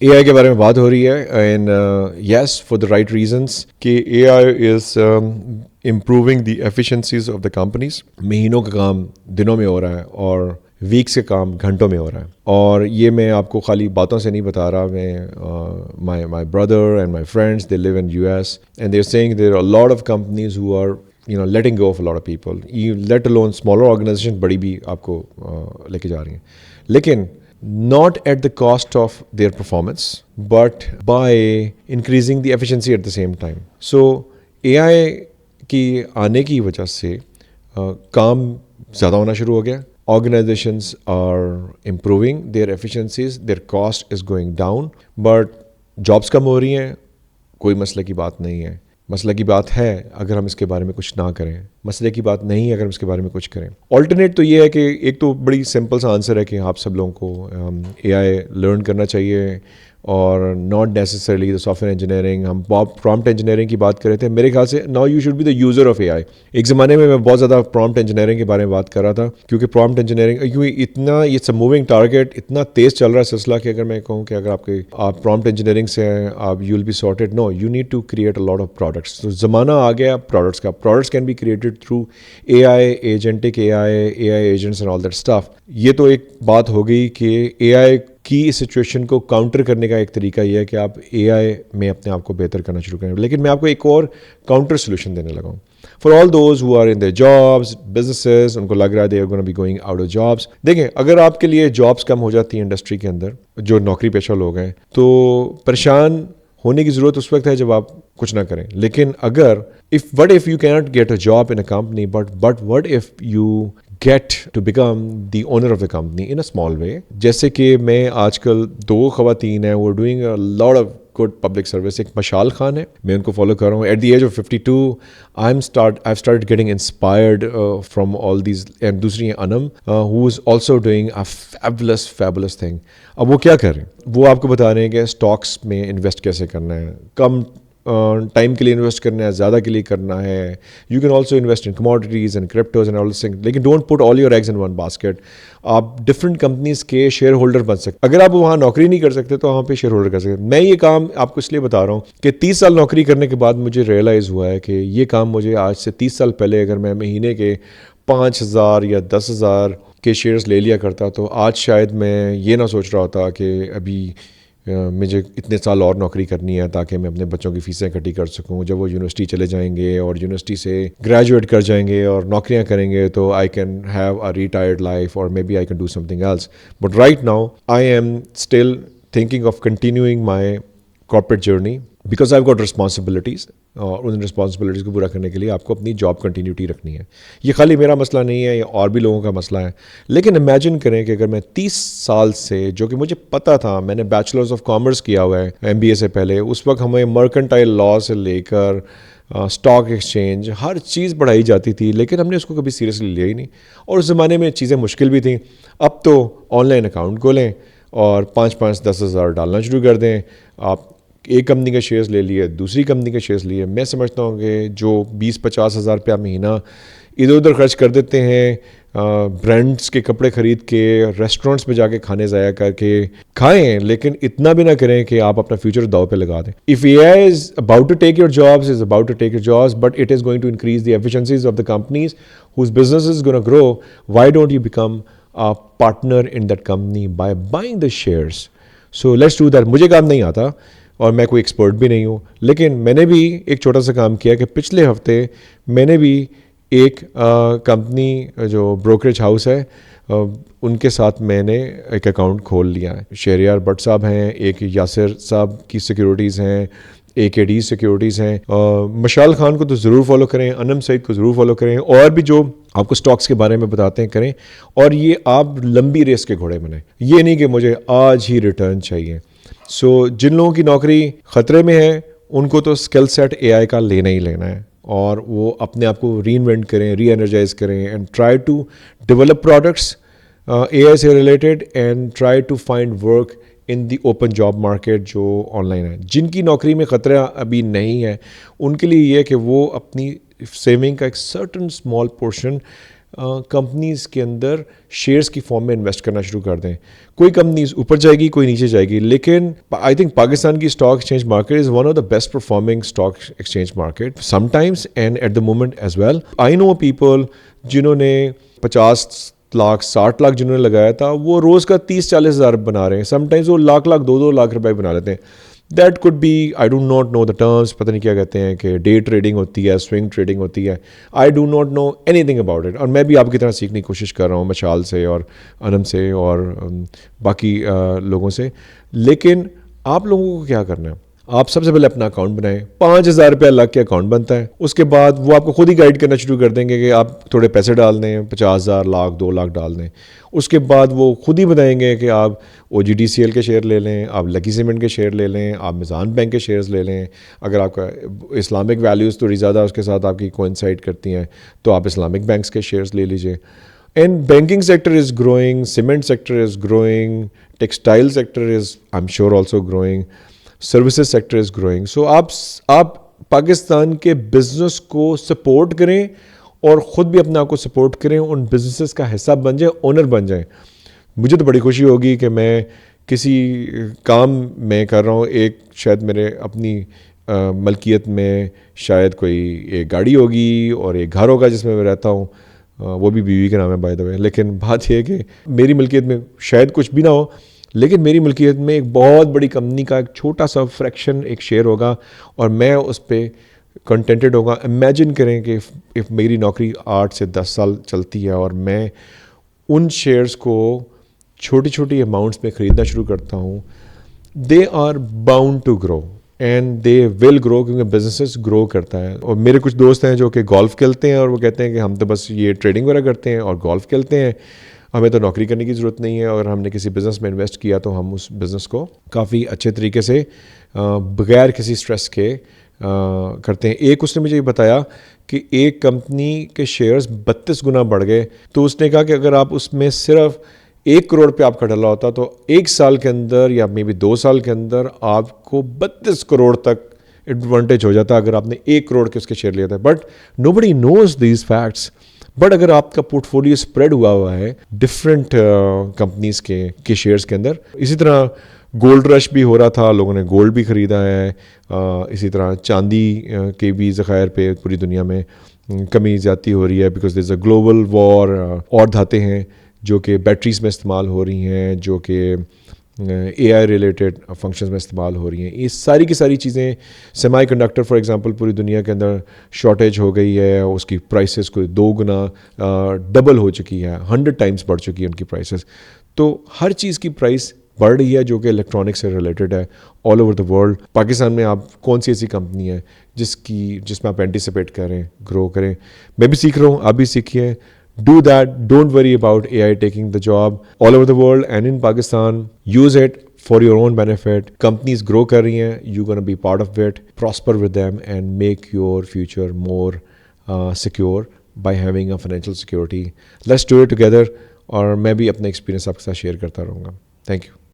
اے آئی کے بارے میں بات ہو رہی ہے and yes for the right reasons کہ AI is improving the efficiencies of the companies. مہینوں کا کام دنوں میں ہو رہا ہے اور ویکس کا کام گھنٹوں میں ہو رہا ہے. اور یہ میں آپ کو خالی باتوں سے نہیں بتا رہا. میں my brother and my friends they live in U S and they are seeing there are lot of companies who are letting go of a lot of people, let alone smaller organizations بڑی بھی آپ کو لے کے جا رہی ہیں, لیکن not at the cost of their performance but by increasing the efficiency at the same time. So AI کی آنے کی وجہ سے کام زیادہ ہونا شروع ہو گیا. Organizations are improving their efficiencies, their cost is going down, but jobs کم ہو رہی ہیں. کوئی مسئلے کی بات نہیں ہے. مسئلہ کی بات ہے اگر ہم اس کے بارے میں کچھ نہ کریں. مسئلے کی بات نہیں ہے اگر ہم اس کے بارے میں کچھ کریں. آلٹرنیٹ تو یہ ہے کہ ایک تو بڑی سمپل سا آنسر ہے کہ آپ سب لوگوں کو اے آئی لرن کرنا چاہیے اور not necessarily the software engineering. ہم پرامپٹ انجینئرنگ کی بات کر رہے تھے. میرے خیال سے now you should be the user of AI. ایک زمانے میں بہت زیادہ پرامپٹ انجینئرنگ کے بارے میں بات کر رہا تھا کیونکہ پرامپٹ انجینئرنگ کیونکہ اتنا اٹس اے موونگ ٹارگیٹ, اتنا تیز چل رہا ہے سلسلہ کہ اگر میں کہوں کہ اگر آپ پرامپٹ انجینئرنگ سے ہیں آپ you will be sorted. No, you need to create a lot of products. تو زمانہ آ گیا پروڈکٹس کا. Products can be created through AI, agentic AI agents and all that stuff. یہ تو ایک بات ہو گئی کہ اے آئی کی اس سچویشن کو کاؤنٹر کرنے کا ایک طریقہ یہ ہے کہ آپ اے آئی میں اپنے آپ کو بہتر کرنا شروع کریں. لیکن میں آپ کو ایک اور کاؤنٹر سولوشن دینے لگا ہوں for all those who are in their jobs, businesses, ان کو لگ رہا ہے they are gonna be going out of jobs. دیکھیں, اگر آپ کے لیے جابس کم ہو جاتی ہیں انڈسٹری کے اندر, جو نوکری پیشہ لوگ ہیں, تو پریشان ہونے کی ضرورت اس وقت ہے جب آپ کچھ نہ کریں. لیکن اگر what if you cannot get a job in a company but what if you get to become the owner of the company in a small way. جیسے کہ میں آج کل 2 خواتین ہیں, وہ doing a lot of good public service. ایک مشال خان ہے, میں ان کو فالو کر رہا ہوں. At the age of 52 I've started getting inspired from all these. and دوسری ہیں انم who is also doing a fabulous thing. اب وہ کیا کر رہے ہیں, وہ آپ کو بتا رہے ہیں کہ اسٹاکس میں انویسٹ کیسے کرنا ہے, کم ٹائم کے لیے انویسٹ کرنا ہے, زیادہ کے لیے کرنا ہے. You can also invest in commodities and cryptos and all this thing. لیکن don't put all your eggs in one basket. آپ ڈفرنٹ کمپنیز کے شیئر ہولڈر بن سکتے. اگر آپ وہاں نوکری نہیں کر سکتے تو وہاں پہ شیئر ہولڈر کر سکتے. میں یہ کام آپ کو اس لیے بتا رہا ہوں کہ 30 سال نوکری کرنے کے بعد مجھے ریئلائز ہوا ہے کہ یہ کام مجھے آج سے 30 سال پہلے اگر میں مہینے کے 5,000 یا 10,000 کے شیئرز لے لیا کرتا تو آج شاید میں یہ نہ سوچ رہا ہوتا کہ ابھی مجھے اتنے سال اور نوکری کرنی ہے تاکہ میں اپنے بچوں کی فیسیں اکٹھی کر سکوں. جب وہ یونیورسٹی چلے جائیں گے اور یونیورسٹی سے گریجویٹ کر جائیں گے اور نوکریاں کریں گے تو I can have a retired life اور maybe I can do something else. But right now I am still thinking of continuing my corporate journey because I've got responsibilities. اور ان رسپانسبلٹیز کو پورا کرنے کے لیے آپ کو اپنی جاب کنٹینیوٹی رکھنی ہے. یہ خالی میرا مسئلہ نہیں ہے, یہ اور بھی لوگوں کا مسئلہ ہے. لیکن امیجن کریں کہ اگر میں 30 سال سے, جو کہ مجھے پتہ تھا, میں نے بیچلرز آف کامرس کیا ہوا ہے MBA سے پہلے, اس وقت ہمیں مرکنٹائل لا سے لے کر اسٹاک ایکسچینج ہر چیز پڑھائی جاتی تھی, لیکن ہم نے اس کو کبھی سیریسلی لیا ہی نہیں. اور اس زمانے میں چیزیں مشکل بھی تھیں. اب تو آن لائن اکاؤنٹ کھولیں اور 5-10 ہزار ڈالنا شروع کر دیں. آپ ایک کمپنی کے شیئرز لے لیے, دوسری کمپنی کے شیئرز لیے. میں سمجھتا ہوں کہ جو 20-50 ہزار روپیہ مہینہ ادھر ادھر خرچ کر دیتے ہیں برانڈس کے کپڑے خرید کے, ریسٹورنٹس میں جا کے کھانے ضائع کر کے, کھائیں لیکن اتنا بھی نہ کریں کہ آپ اپنا فیوچر داؤ پہ لگا دیں. If AI is about to take your jobs, is about to take your jobs, but it is going to increase the efficiencies of the companies whose business is going to grow. Why don't you become a partner in that company by buying the shares? So let's do that. مجھے کام نہیں آتا اور میں کوئی expert بھی نہیں ہوں, لیکن میں نے بھی ایک چھوٹا سا کام کیا کہ پچھلے ہفتے میں نے بھی ایک کمپنی جو بروکریج ہاؤس ہے ان کے ساتھ میں نے ایک اکاؤنٹ کھول لیا ہے. شہریار بٹ صاحب ہیں, ایک یاسر صاحب کی سیکیورٹیز ہیں, AKD سیکیورٹیز ہیں. مشال خان کو تو ضرور فالو کریں, انم سعید کو ضرور فالو کریں, اور بھی جو آپ کو سٹاکس کے بارے میں بتاتے ہیں کریں. اور یہ آپ لمبی ریس کے گھوڑے بنائیں, یہ نہیں کہ مجھے آج ہی ریٹرن چاہیے. سو جن لوگوں کی نوکری خطرے میں ہے ان کو تو اسکل سیٹ AI کا لینا ہی لینا ہے, اور وہ اپنے آپ کو ری انوینٹ کریں, ری انرجائز کریں, and try to develop products AI سے related, and try to find work in the open job market جو آن لائن ہے. جن کی نوکری میں خطرہ ابھی نہیں ہے ان کے لیے یہ ہے کہ وہ اپنی سیونگ کا ایک سرٹن اسمال پورشن کمپنیز کے اندر شیئرس کی فارم میں انویسٹ کرنا شروع کر دیں. کوئی کمپنیز اوپر جائے گی, کوئی نیچے جائے گی, لیکن آئی تھنک پاکستان کی stock exchange market is one of the best performing stock exchange market sometimes and at the moment as well. I know people جنہوں نے 50 لاکھ 60 لاکھ جنہوں نے لگایا تھا, وہ روز کا 30-40 ہزار بنا رہے ہیں. سم ٹائمز وہ لاکھ 2 لاکھ روپے بنا لیتے ہیں. That could be, I do not know the terms, پتہ نہیں کیا کہتے ہیں کہ ڈے ٹریڈنگ ہوتی ہے, سوئنگ ٹریڈنگ ہوتی ہے. I do not know anything about it. اور میں بھی آپ کی طرح سیکھنے کی کوشش کر رہا ہوں مشال سے اور انم سے اور باقی لوگوں سے. لیکن آپ لوگوں کو کیا کرنا ہے, آپ سب سے پہلے اپنا اکاؤنٹ بنائیں. 5,000 روپیہ الگ کے اکاؤنٹ بنتا ہے. اس کے بعد وہ آپ کو خود ہی گائیڈ کرنا شروع کر دیں گے کہ آپ تھوڑے پیسے ڈال دیں, 50,000 لاکھ 2 لاکھ ڈال دیں. اس کے بعد وہ خود ہی بتائیں گے کہ آپ OGDCL کے شیئر لے لیں, آپ لکی سیمنٹ کے شیئر لے لیں, آپ میزان بینک کے شیئرز لے لیں. اگر آپ کا اسلامک ویلیوز تھوڑی زیادہ اس کے ساتھ آپ کی کوئنسائڈ کرتی ہیں تو آپ اسلامک بینکس کے شیئرز لے لیجیے. And banking sector is growing, cement sector is growing, textile sector is I am sure also growing, services sector is growing. So آپ پاکستان کے بزنس کو سپورٹ کریں اور خود بھی اپنے آپ کو سپورٹ کریں, ان بزنسز کا حصہ بن جائیں, اونر بن جائیں. مجھے تو بڑی خوشی ہوگی کہ میں کسی کام میں کر رہا ہوں, ایک شاید میرے اپنی ملکیت میں شاید کوئی ایک گاڑی ہوگی اور ایک گھر ہوگا جس میں میں رہتا ہوں, وہ بھی بیوی کے نام ہے بائی دا وے. لیکن بات یہ ہے کہ میری ملکیت میں شاید کچھ بھی نہ ہو, لیکن میری ملکیت میں ایک بہت بڑی کمپنی کا ایک چھوٹا سا فریکشن ایک شیئر ہوگا اور میں اس پہ کنٹینٹڈ ہوگا. امیجن کریں کہ if میری نوکری 8 سے 10 سال چلتی ہے اور میں ان شیئرز کو چھوٹی چھوٹی اماؤنٹس میں خریدنا شروع کرتا ہوں, they are bound to grow and they will grow, کیونکہ بزنسز گرو کرتا ہے. اور میرے کچھ دوست ہیں جو کہ گولف کھیلتے ہیں اور وہ کہتے ہیں کہ ہم تو بس یہ ٹریڈنگ وغیرہ کرتے ہیں اور گولف کھیلتے ہیں, ہمیں تو نوکری کرنے کی ضرورت نہیں ہے. اگر ہم نے کسی بزنس میں انویسٹ کیا تو ہم اس بزنس کو کافی اچھے طریقے سے بغیر کسی سٹریس کے کرتے ہیں. ایک اس نے مجھے یہ بتایا کہ ایک کمپنی کے شیئرز 32 گنا بڑھ گئے, تو اس نے کہا کہ اگر آپ اس میں صرف 1 کروڑ پہ آپ کا ڈالا ہوتا تو 1 سال کے اندر یا مے بی 2 سال کے اندر آپ کو 32 کروڑ تک ایڈوانٹیج ہو جاتا اگر آپ نے 1 کروڑ کے اس کے شیئر لیا تھا. But nobody knows these facts. But اگر آپ کا پورٹ فولیو اسپریڈ ہوا ہے ڈفرینٹ کمپنیز کے شیئرز کے اندر, اسی طرح گولڈ رش بھی ہو رہا تھا, لوگوں نے گولڈ بھی خریدا ہے, اسی طرح چاندی کے بھی ذخائر پہ پوری دنیا میں کمی زیادتی ہو رہی ہے because there is a global وار. اور دھاتیں ہیں جو کہ بیٹریز میں استعمال ہو رہی ہیں, جو کہ AI ریلیٹڈ فنکشنز میں استعمال ہو رہی ہیں. یہ ساری کی ساری چیزیں, سیمی کنڈکٹر فار ایگزامپل پوری دنیا کے اندر شارٹیج ہو گئی ہے, اس کی پرائسز کو 2 گنا ڈبل ہو چکی ہے, 100 ٹائمز بڑھ چکی ہے ان کی پرائسز. تو ہر چیز کی پرائس بڑھ رہی ہے جو کہ الیکٹرانک سے ریلیٹڈ ہے all over the world. Pakistan میں آپ کون سی ایسی کمپنی ہے جس میں آپ اینٹیسپیٹ کریں, گرو کریں؟ میں بھی سیکھ رہا ہوں, آپ بھی سیکھیے. Do that. Don't worry about AI taking the job all over the world and in Pakistan. Use it for your own benefit. Companies grow kar rahi hain. You're going to be part of it. Prosper with them and make your future more secure by having a financial security. Let's do it together. اور میں بھی اپنا experience آپ کے ساتھ share کرتا رہوں گا. Thank you.